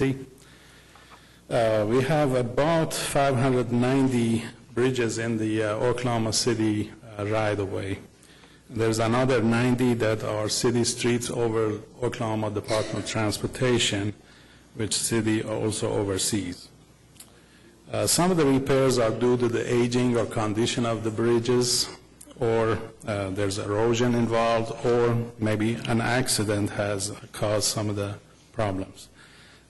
LLC. We have about 590 bridges in the Oklahoma City right-of-way. There's another 90 that are city streets over Oklahoma Department of Transportation, which city also oversees. Some of the repairs are due to the aging or condition of the bridges, or there's erosion involved, or maybe an accident has caused some of the problems.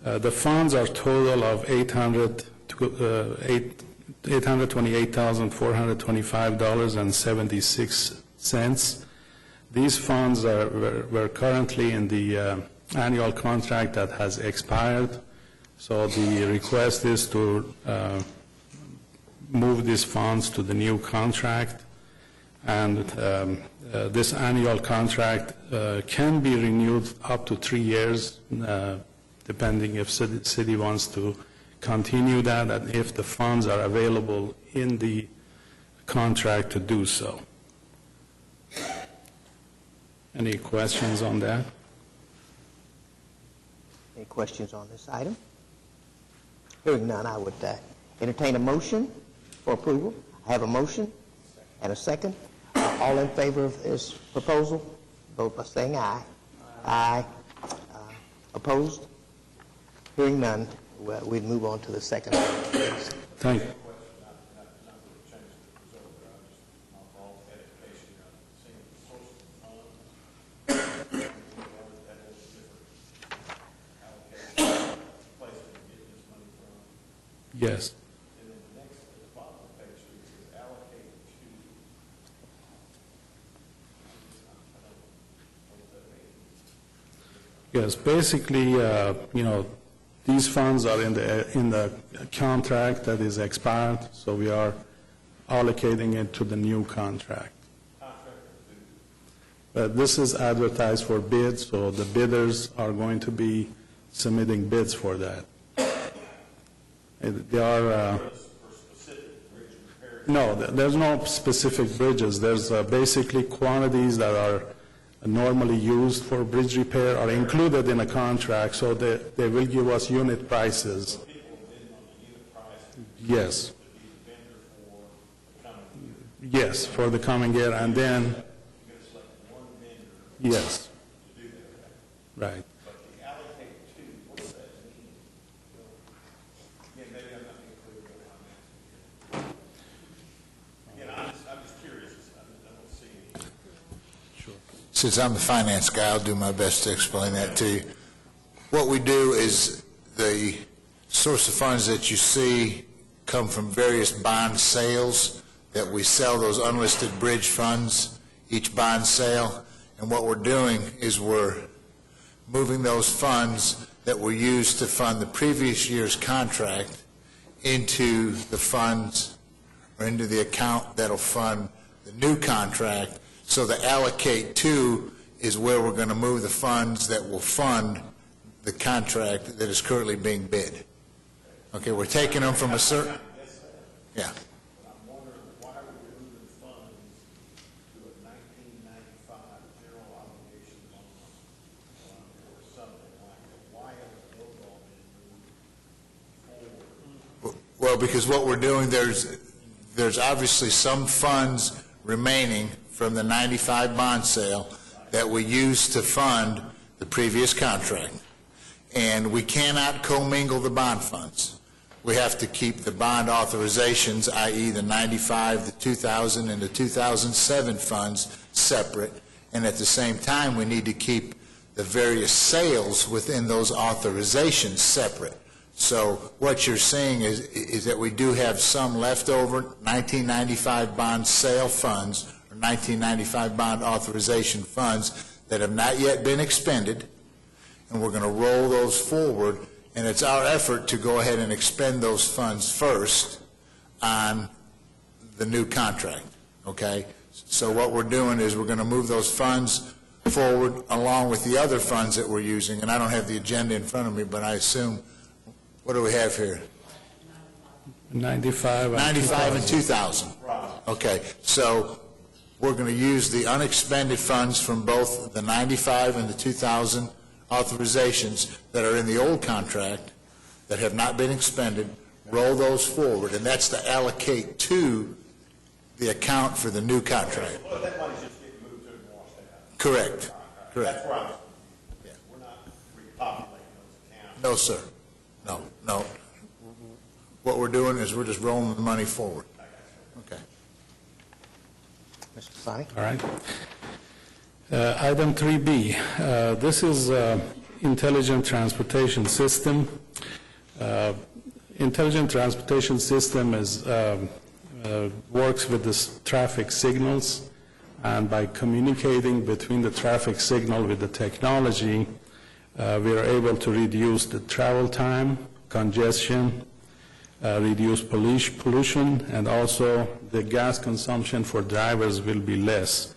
The funds are total of $828,425.76. These funds were currently in the annual contract that has expired, so the request is to move these funds to the new contract, and this annual contract can be renewed up to 3 years, depending if city wants to continue that and if the funds are available in the contract to do so. Any questions on that? Any questions on this item? Hearing none, I would entertain a motion for approval. I have a motion and a second. All in favor of this proposal, vote by saying aye. Aye. Opposed? Hearing none, we'd move on to the second item, please. Thank you. Yes. And then the next, at the bottom of page 3, it says allocate to. Yes, basically, these funds are in the contract that is expired, so we are allocating it to the new contract. This is advertised for bids, so the bidders are going to be submitting bids for that. They are, no, there's no specific bridges. There's basically quantities that are normally used for bridge repair are included in a contract, so they will give us unit prices. Yes. Yes, for the coming year, and then, yes, right. Since I'm the finance guy, I'll do my best to explain that to you. What we do is the source of funds that you see come from various bond sales that we sell, those unlisted bridge funds, each bond sale. And what we're doing is we're moving those funds that were used to fund the previous year's contract into the funds or into the account that'll fund the new contract. So the allocate to is where we're going to move the funds that will fund the contract that is currently being bid. Okay, we're taking them from a certain, yeah. I'm wondering why are we moving funds to a 1995 general obligation bond or something like that? Why haven't those all been moved forward? Well, because what we're doing, there's obviously some funds remaining from the 95 bond sale that we used to fund the previous contract. And we cannot commingle the bond funds. We have to keep the bond authorizations, i.e. the 95, the 2000, and the 2007 funds separate. And at the same time, we need to keep the various sales within those authorizations separate. So what you're seeing is that we do have some leftover 1995 bond sale funds, 1995 bond authorization funds that have not yet been expended, and we're going to roll those forward, and it's our effort to go ahead and expend those funds first on the new contract, okay? So what we're doing is we're going to move those funds forward along with the other funds that we're using, and I don't have the agenda in front of me, but I assume, what do we have here? 95 and 2000. Okay, so we're going to use the unexpended funds from both the 95 and the 2000 authorizations that are in the old contract, that have not been expended, roll those forward, and that's to allocate to the account for the new contract. Well, that money's just getting moved to and washed out. Correct. Correct. That's where I was, Yeah. we're not repopulating those accounts. No, sir. No. What we're doing is we're just rolling the money forward. Okay. Mr. Sonic? All right. Item 3B, this is Intelligent Transportation System. Intelligent Transportation System is, works with the traffic signals, and by communicating between the traffic signal with the technology, we are able to reduce the travel time, congestion, reduce pollution, and also the gas consumption for drivers will be less.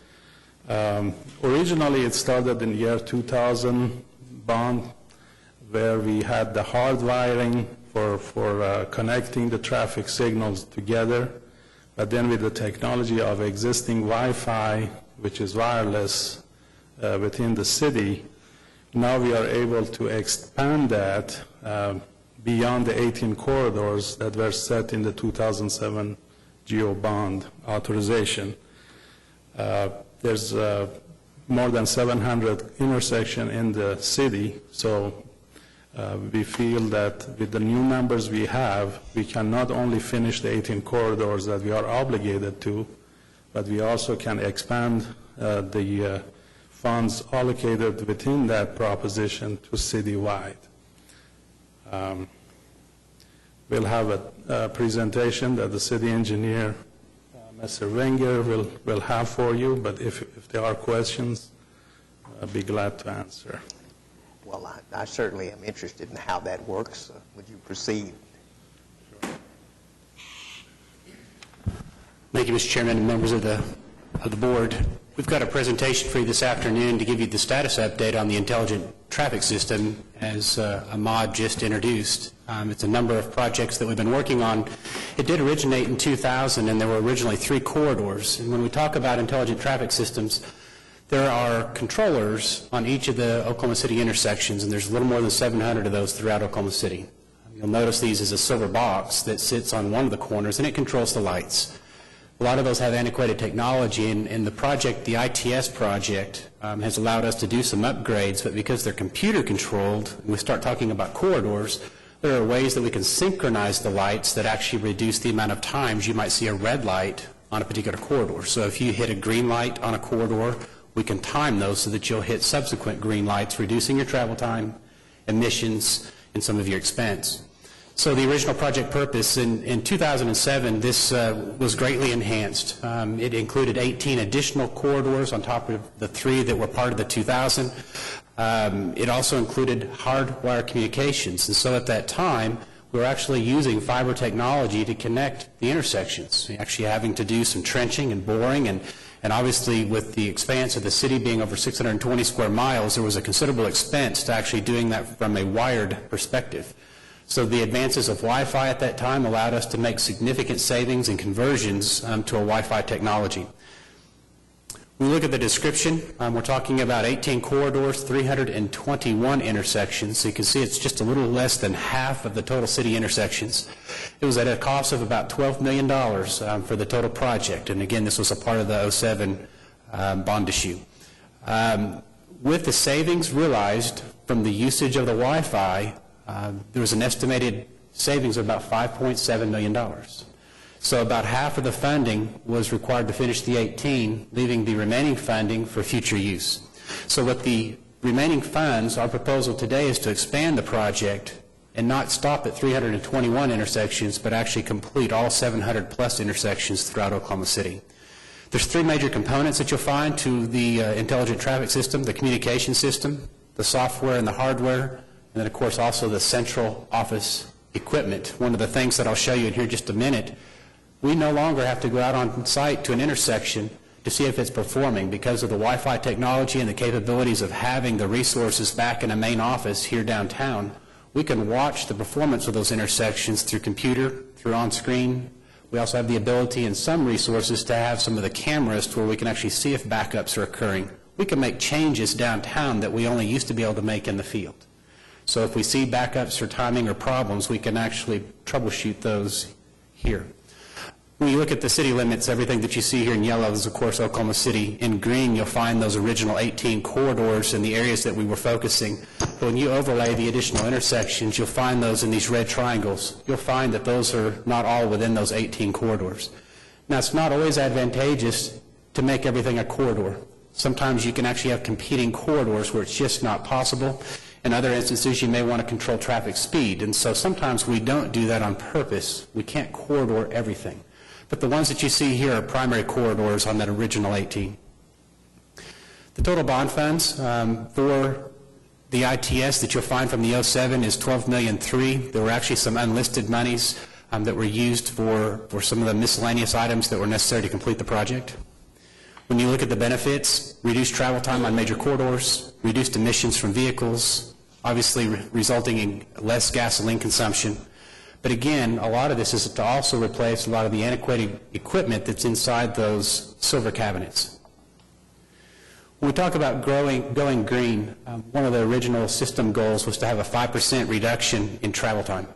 Originally, it started in the year 2000 bond, where we had the hard wiring for connecting the traffic signals together, but then with the technology of existing Wi-Fi, which is wireless within the city, now we are able to expand that beyond the 18 corridors that were set in the 2007 GEO bond authorization. There's more than 700 intersections in the city, so we feel that with the new numbers we have, we can not only finish the 18 corridors that we are obligated to, but we also can expand the funds allocated within that proposition to citywide. We'll have a presentation that the city engineer, Mr. Wenger, will have for you, but if there are questions, I'd be glad to answer. Well, I certainly am interested in how that works. Would you proceed? Thank you, Mr. Chairman and members of the board. We've got a presentation for you this afternoon to give you the status update on the intelligent traffic system, as Ahmad just introduced. It's a number of projects that we've been working on. It did originate in 2000, and there were originally 3 corridors. And when we talk about intelligent traffic systems, there are controllers on each of the Oklahoma City intersections, and there's a little more than 700 of those throughout Oklahoma City. You'll notice these as a silver box that sits on one of the corners, and it controls the lights. A lot of those have antiquated technology, and the project, the ITS project, has allowed us to do some upgrades, but because they're computer controlled, and we start talking about corridors, there are ways that we can synchronize the lights that actually reduce the amount of times you might see a red light on a particular corridor. So if you hit a green light on a corridor, we can time those so that you'll hit subsequent green lights, reducing your travel time, emissions, and some of your expense. So the original project purpose, in 2007, this was greatly enhanced. It included 18 additional corridors on top of the 3 that were part of the 2000. It also included hardwire communications, and so at that time, we were actually using fiber technology to connect the intersections, actually having to do some trenching and boring, and obviously with the expanse of the city being over 620 square miles, there was a considerable expense to actually doing that from a wired perspective. So the advances of Wi-Fi at that time allowed us to make significant savings and conversions to a Wi-Fi technology. When we look at the description, we're talking about 18 corridors, 321 intersections. So you can see it's just a little less than half of the total city intersections. It was at a cost of about $12 million for the total project. And again, this was a part of the 2007 bond issue. With the savings realized from the usage of the Wi-Fi, there was an estimated savings of about $5.7 million. So about half of the funding was required to finish the 18, leaving the remaining funding for future use. So with the remaining funds, our proposal today is to expand the project and not stop at 321 intersections, but actually complete all 700 plus intersections throughout Oklahoma City. There's 3 major components that you'll find to the intelligent traffic system: the communication system, the software and the hardware, and then of course also the central office equipment. One of the things that I'll show you in here in just a minute, we no longer have to go out on site to an intersection to see if it's performing because of the Wi-Fi technology and the capabilities of having the resources back in a main office here downtown. We can watch the performance of those intersections through computer, through on-screen. We also have the ability in some resources to have some of the cameras to where we can actually see if backups are occurring. We can make changes downtown that we only used to be able to make in the field. So if we see backups or timing or problems, we can actually troubleshoot those here. When you look at the city limits, everything that you see here in yellow is, of course, Oklahoma City. In green, you'll find those original 18 corridors in the areas that we were focusing. But when you overlay the additional intersections, you'll find those in these red triangles. You'll find that those are not all within those 18 corridors. Now, it's not always advantageous to make everything a corridor. Sometimes you can actually have competing corridors where it's just not possible. In other instances, you may want to control traffic speed. And so sometimes we don't do that on purpose. We can't corridor everything. But the ones that you see here are primary corridors on that original 18. The total bond funds for the ITS that you'll find from the 07 is $12,000,003. There were actually some unlisted monies that were used for some of the miscellaneous items that were necessary to complete the project. When you look at the benefits, reduced travel time on major corridors, reduced emissions from vehicles, obviously resulting in less gasoline consumption. But again, a lot of this is to also replace a lot of the antiquated equipment that's inside those silver cabinets. When we talk about going green, one of the original system goals was to have a 5% reduction in travel time.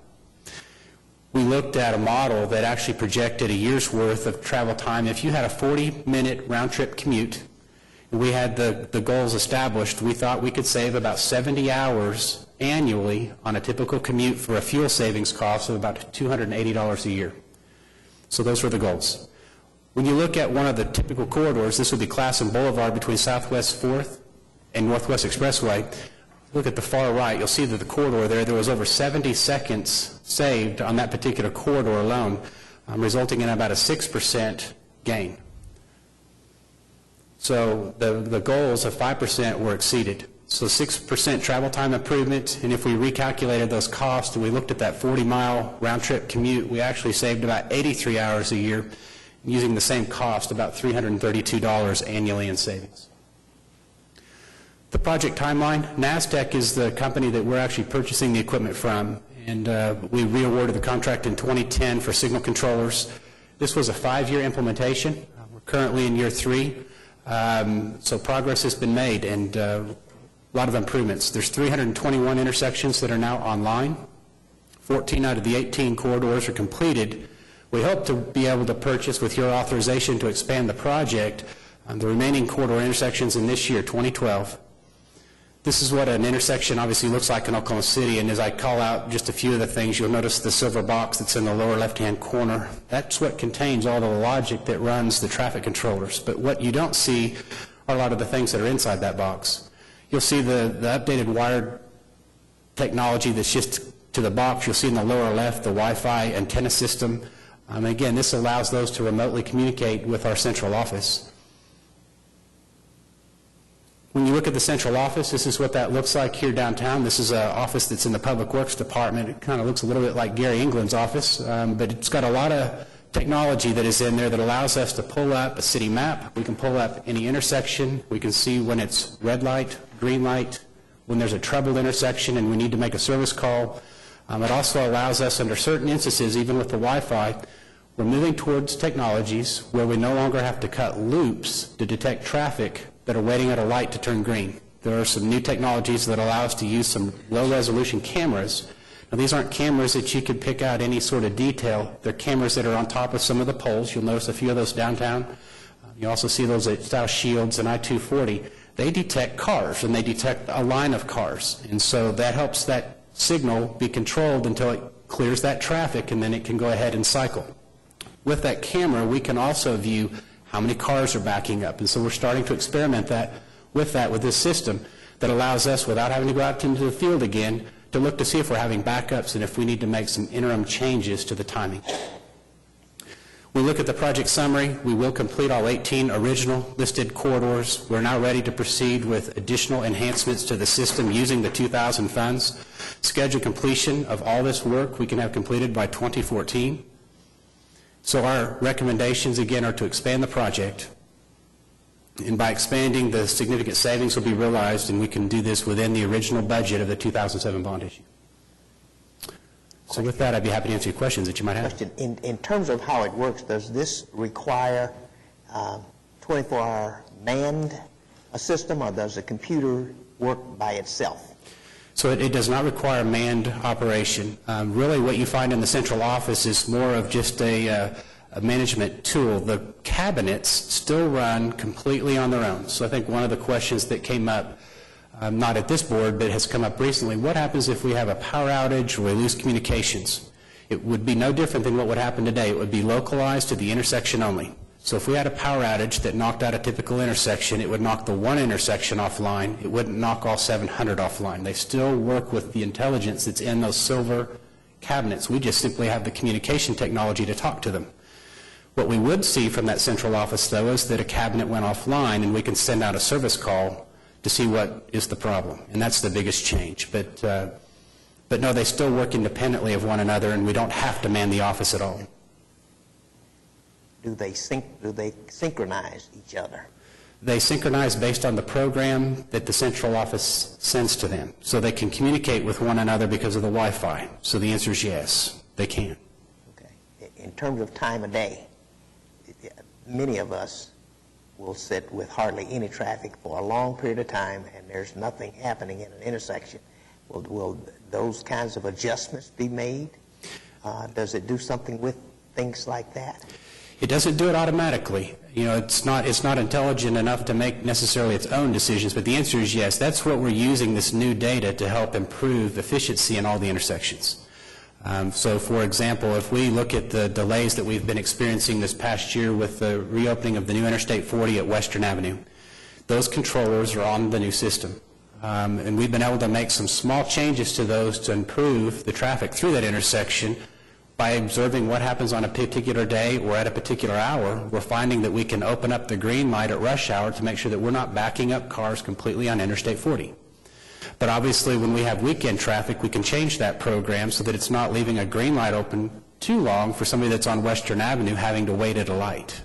We looked at a model that actually projected a year's worth of travel time. If you had a 40-minute round-trip commute, and we had the goals established, we thought we could save about 70 hours annually on a typical commute for a fuel savings cost of about $280 a year. So those were the goals. When you look at one of the typical corridors, this would be Classen Boulevard between Southwest 4th and Northwest Expressway. Look at the far right, you'll see that the corridor there was over 70 seconds saved on that particular corridor alone, resulting in about a 6% gain. So the goals of 5% were exceeded. So 6% travel time improvement, and if we recalculated those costs and we looked at that 40-mile round-trip commute, we actually saved about 83 hours a year using the same cost, about $332 annually in savings. The project timeline, NASTEC is the company that we're actually purchasing the equipment from, and we re-awarded the contract in 2010 for signal controllers. This was a 5-year implementation. We're currently in year 3, so progress has been made, and a lot of improvements. There's 321 intersections that are now online. 14 out of the 18 corridors are completed. We hope to be able to purchase, with your authorization to expand the project, the remaining corridor intersections in this year, 2012. This is what an intersection obviously looks like in Oklahoma City, and as I call out just a few of the things, you'll notice the silver box that's in the lower left-hand corner. That's what contains all the logic that runs the traffic controllers. But what you don't see are a lot of the things that are inside that box. You'll see the updated wired technology that's just to the box. You'll see in the lower left the Wi-Fi antenna system. Again, this allows those to remotely communicate with our central office. When you look at the central office, this is what that looks like here downtown. This is an office that's in the Public Works Department. It kind of looks a little bit like Gary England's office, but it's got a lot of technology that is in there that allows us to pull up a city map. We can pull up any intersection. We can see when it's red light, green light, when there's a troubled intersection and we need to make a service call. It also allows us, under certain instances, even with the Wi-Fi, we're moving towards technologies where we no longer have to cut loops to detect traffic that are waiting at a light to turn green. There are some new technologies that allow us to use some low-resolution cameras. Now, these aren't cameras that you could pick out any sort of detail. They're cameras that are on top of some of the poles. You'll notice a few of those downtown. You also see those at South Shields and I-240. They detect cars, and they detect a line of cars. And so that helps that signal be controlled until it clears that traffic, and then it can go ahead and cycle. With that camera, we can also view how many cars are backing up. And so we're starting to experiment with this system that allows us, without having to go out into the field again, to look to see if we're having backups and if we need to make some interim changes to the timing. We look at the project summary. We will complete all 18 original listed corridors. We're now ready to proceed with additional enhancements to the system using the 2000 funds. Scheduled completion of all this work we can have completed by 2014. So our recommendations, again, are to expand the project. And by expanding, the significant savings will be realized, and we can do this within the original budget of the 2007 bond issue. So with that, I'd be happy to answer your questions that you might have. Question. In terms of how it works, does this require 24-hour manned a system, or does the computer work by itself? So it does not require manned operation. Really, what you find in the central office is more of just a management tool. The cabinets still run completely on their own. So I think one of the questions that came up, not at this board, but has come up recently, what happens if we have a power outage or we lose communications? It would be no different than what would happen today. It would be localized to the intersection only. So if we had a power outage that knocked out a typical intersection, it would knock the one intersection offline. It wouldn't knock all 700 offline. They still work with the intelligence that's in those silver cabinets. We just simply have the communication technology to talk to them. What we would see from that central office, though, is that a cabinet went offline and we can send out a service call to see what is the problem. And that's the biggest change. But no, they still work independently of one another, and we don't have to man the office at all. Do they synchronize each other? They synchronize based on the program that the central office sends to them. So they can communicate with one another because of the Wi-Fi. So the answer is yes, they can. Okay. In terms of time of day, many of us will sit with hardly any traffic for a long period of time, and there's nothing happening in an intersection. Will those kinds of adjustments be made? Does it do something with things like that? It doesn't do it automatically. You know, it's not intelligent enough to make necessarily its own decisions, but the answer is yes. That's what we're using this new data to help improve efficiency in all the intersections. So, for example, if we look at the delays that we've been experiencing this past year with the reopening of the new Interstate 40 at Western Avenue, those controllers are on the new system. And we've been able to make some small changes to those to improve the traffic through that intersection. By observing what happens on a particular day or at a particular hour, we're finding that we can open up the green light at rush hour to make sure that we're not backing up cars completely on Interstate 40. But obviously, when we have weekend traffic, we can change that program so that it's not leaving a green light open too long for somebody that's on Western Avenue having to wait at a light.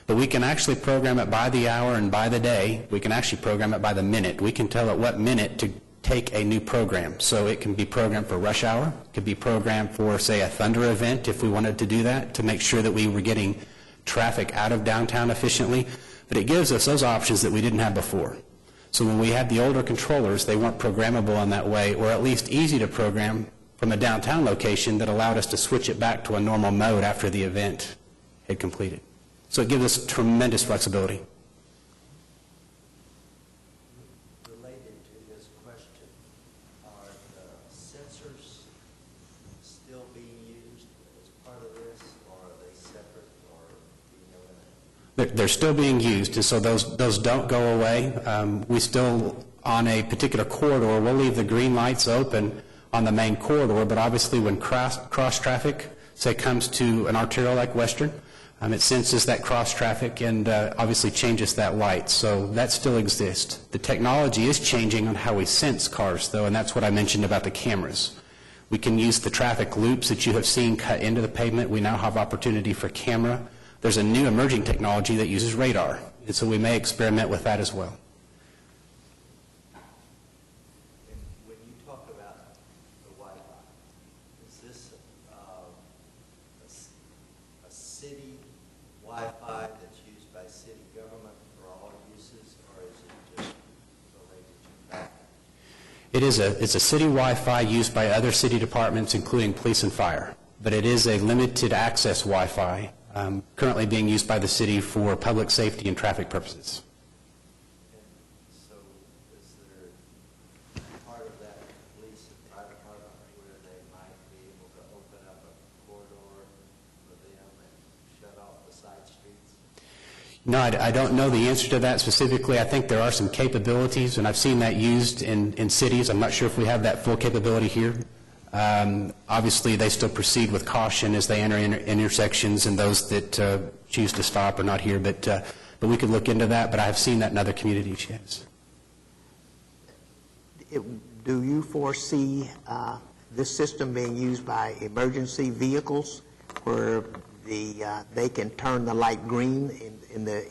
But we can actually program it by the hour and by the day. We can actually program it by the minute. We can tell it what minute to take a new program. So it can be programmed for rush hour. It could be programmed for, say, a thunder event if we wanted to do that, to make sure that we were getting traffic out of downtown efficiently. But it gives us those options that we didn't have before. So when we had the older controllers, they weren't programmable in that way, or at least easy to program from a downtown location that allowed us to switch it back to a normal mode after the event had completed. So it gives us tremendous flexibility. Related to this question, are the sensors still being used as part of this, or are they separate, or being eliminated? They're still being used, and so those don't go away. We still, on a particular corridor, we'll leave the green lights open on the main corridor, but obviously when cross traffic, say, comes to an arterial like Western, it senses that cross traffic and obviously changes that light. So that still exists. The technology is changing on how we sense cars, though, and that's what I mentioned about the cameras. We can use the traffic loops that you have seen cut into the pavement. We now have opportunity for camera. There's a new emerging technology that uses radar, and so we may experiment with that as well. When you talk about the Wi-Fi, is this a city Wi-Fi that's used by city government for all uses, or is it just related to that? It's a city Wi-Fi used by other city departments, including police and fire, but it is a limited access Wi-Fi currently being used by the city for public safety and traffic purposes. And so is there part of that police and fire department where they might be able to open up a corridor for them and shut off the side streets? No, I don't know the answer to that specifically. I think there are some capabilities, and I've seen that used in cities. I'm not sure if we have that full capability here. Obviously, they still proceed with caution as they enter intersections, and those that choose to stop are not here. But we could look into that, but I've seen that in other communities, yes. Do you foresee this system being used by emergency vehicles where they can turn the light green in the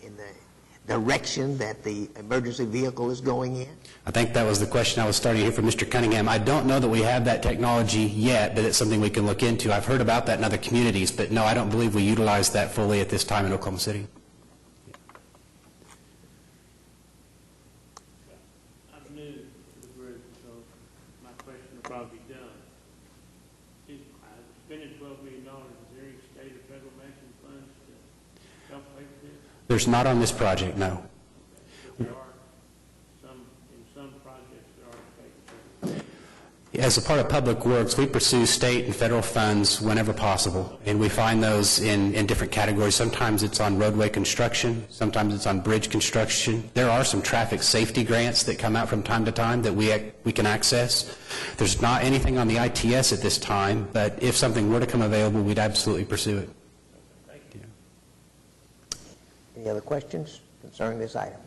direction that the emergency vehicle is going in? I think that was the question I was starting to hear from Mr. Cunningham. I don't know that we have that technology yet, but it's something we can look into. I've heard about that in other communities, but no, I don't believe we utilize that fully at this time in Oklahoma City. I'm new to the group, so my spending $12 million, is there any state or federal matching funds to help pay for this? There's not on this project, no. But there are in some projects, there are state and federal. As a part of Public Works, we pursue state and federal funds whenever possible, and we find those in different categories. Sometimes it's on roadway construction, sometimes it's on bridge construction. There are some traffic safety grants that come out from time to time that we can access. There's not anything on the ITS at this time, but if something were to come available, we'd absolutely pursue it. Any other questions concerning this item?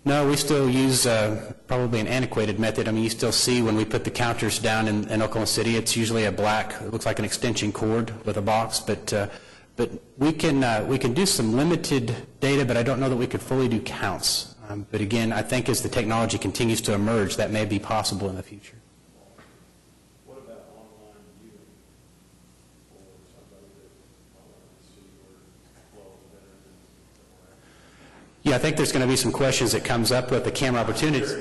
No, we still use probably an antiquated method. I mean, you still see when we put the counters down in Oklahoma City, it's usually a black, it looks like an extension cord with a box, but we can do some limited data, but I don't know that we could fully do counts. But again, I think as the technology continues to emerge, that may be possible in the future. What about online viewing for somebody that wants to see where flow is better than? Yeah, I think there's going to be some questions that comes up with the camera opportunities.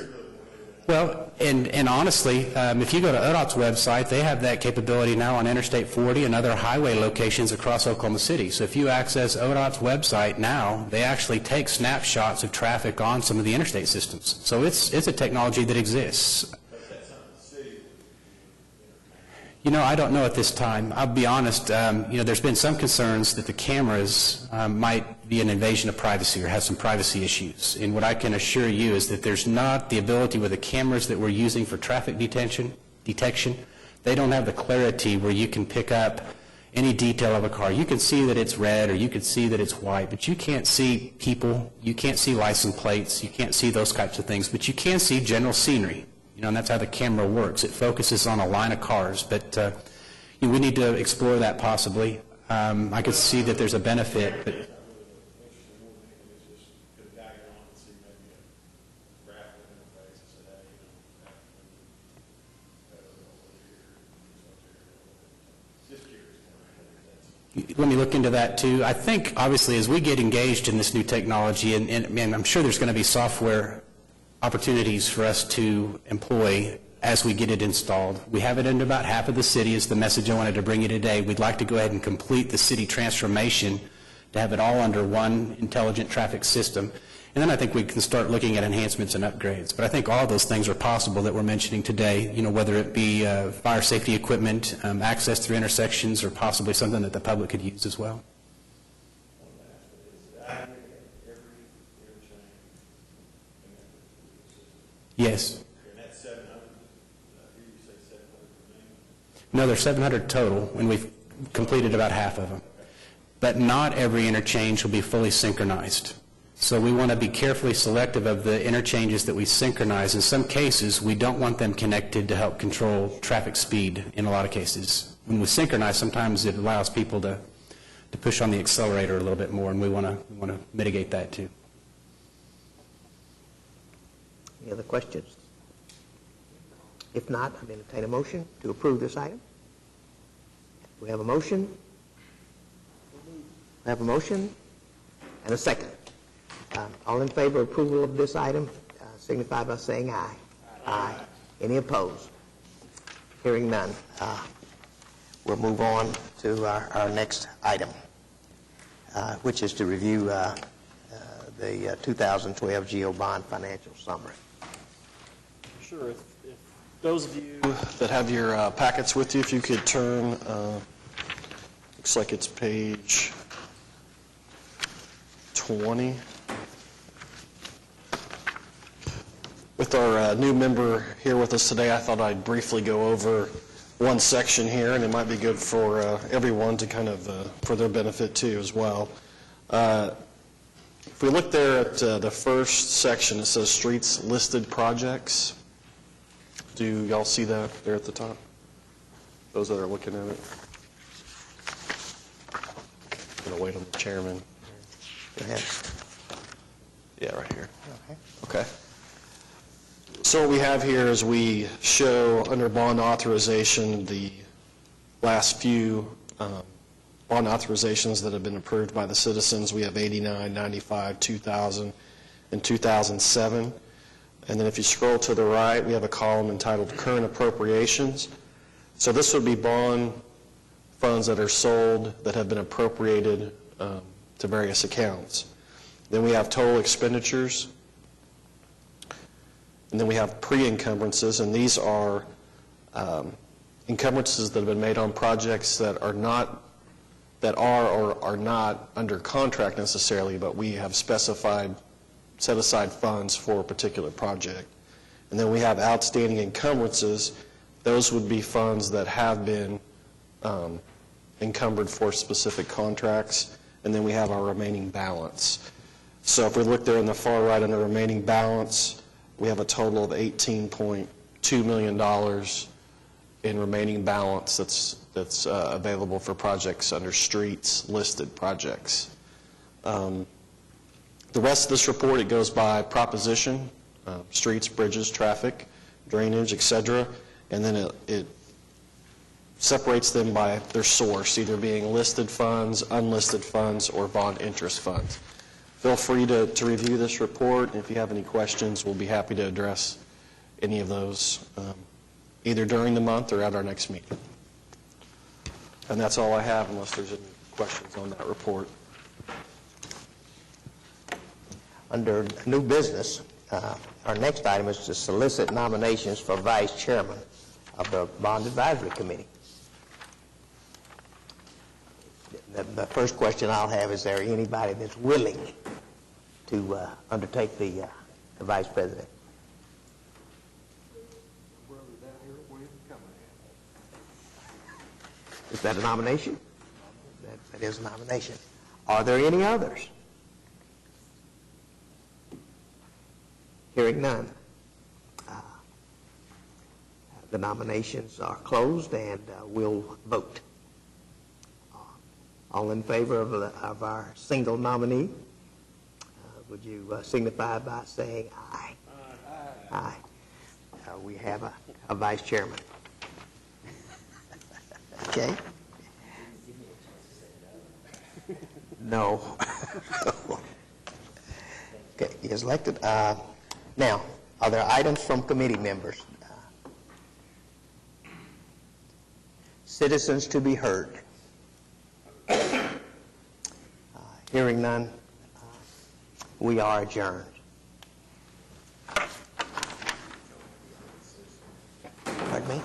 Well, and honestly, if you go to ODOT's website, they have that capability now on Interstate 40 and other highway locations across Oklahoma City. So if you access ODOT's website now, they actually take snapshots of traffic on some of the interstate systems. So it's a technology that exists. You know, I don't know at this time. I'll be honest, there's been some concerns that the cameras might be an invasion of privacy or have some privacy issues. And what I can assure you is that there's not the ability with the cameras that we're using for traffic detection. They don't have the clarity where you can pick up any detail of a car. You can see that it's red or you can see that it's white, but you can't see people, you can't see license plates, you can't see those types of things, but you can see general scenery. And that's how the camera works. It focuses on a line of cars, but we need to explore that possibly. I could see that there's a benefit, but let me look into that too. I think obviously as we get engaged in this new technology, and I'm sure there's going to be software opportunities for us to employ as we get it installed. We have it in about half of the city is the message I wanted to bring you today. We'd like to go ahead and complete the city transformation to have it all under one intelligent traffic system. And then I think we can start looking at enhancements and upgrades. But I think all those things are possible that we're mentioning today, whether it be fire safety equipment, access through intersections, or possibly something that the public could use as well. Yes. And that's 700, you say 700 remaining? No, there's 700 total, and we've completed about half of them. But not every interchange will be fully synchronized. So we want to be carefully selective of the interchanges that we synchronize. In some cases, we don't want them connected to help control traffic speed in a lot of cases. When we synchronize, sometimes it allows people to push on the accelerator a little bit more, and we want to mitigate that too. Any other questions? If not, I'll entertain a motion to approve this item. We have a motion. We have a motion and a second. All in favor of approval of this item, signify by saying aye. Aye. Any opposed? Hearing none. We'll move on to our next item, which is to review the 2012 GO Bond Financial Summary. Sure. If those of you that have your packets with you, if you could turn, looks like it's page 20. With our new member here with us today, I thought I'd briefly go over one section here, and it might be good for everyone to kind of, for their benefit too as well. If we look there at the first section, it says streets listed projects. Do y'all see that there at the top? Those that are looking at it. I'm going to wait on the chairman. Go ahead. Yeah, right here. Okay. Okay. So what we have here is we show under bond authorization the last few bond authorizations that have been approved by the citizens. We have 89, 95, 2000, and 2007. And then if you scroll to the right, we have a column entitled Current Appropriations. So this would be bond funds that are sold that have been appropriated to various accounts. Then we have total expenditures. And then we have pre-encumbrances, and these are encumbrances that have been made on projects that are or are not under contract necessarily, but we have set aside funds for a particular project. And then we have outstanding encumbrances. Those would be funds that have been encumbered for specific contracts. And then we have our remaining balance. So if we look there in the far right under remaining balance, we have a total of $18.2 million in remaining balance that's available for projects under streets listed projects. The rest of this report, it goes by proposition, streets, bridges, traffic, drainage, etc., and then it separates them by their source, either being listed funds, unlisted funds, or bond interest funds. Feel free to review this report, and if you have any questions, we'll be happy to address any of those either during the month or at our next meeting. And that's all I have, unless there's any questions on that report. Under new business, our next item is to solicit nominations for vice chairman of the Bond Advisory Committee. The first question I'll have, is there anybody that's willing to undertake the vice president? Is that a nomination? That is a nomination. Are there any others? Hearing none. The nominations are closed, and we'll vote. All in favor of our single nominee, would you signify by saying aye? Aye. Aye. We have a vice chairman. Okay? No. Okay, he is elected. Now, are there items from committee members? Citizens to be heard. Hearing none, we are adjourned. Pardon me?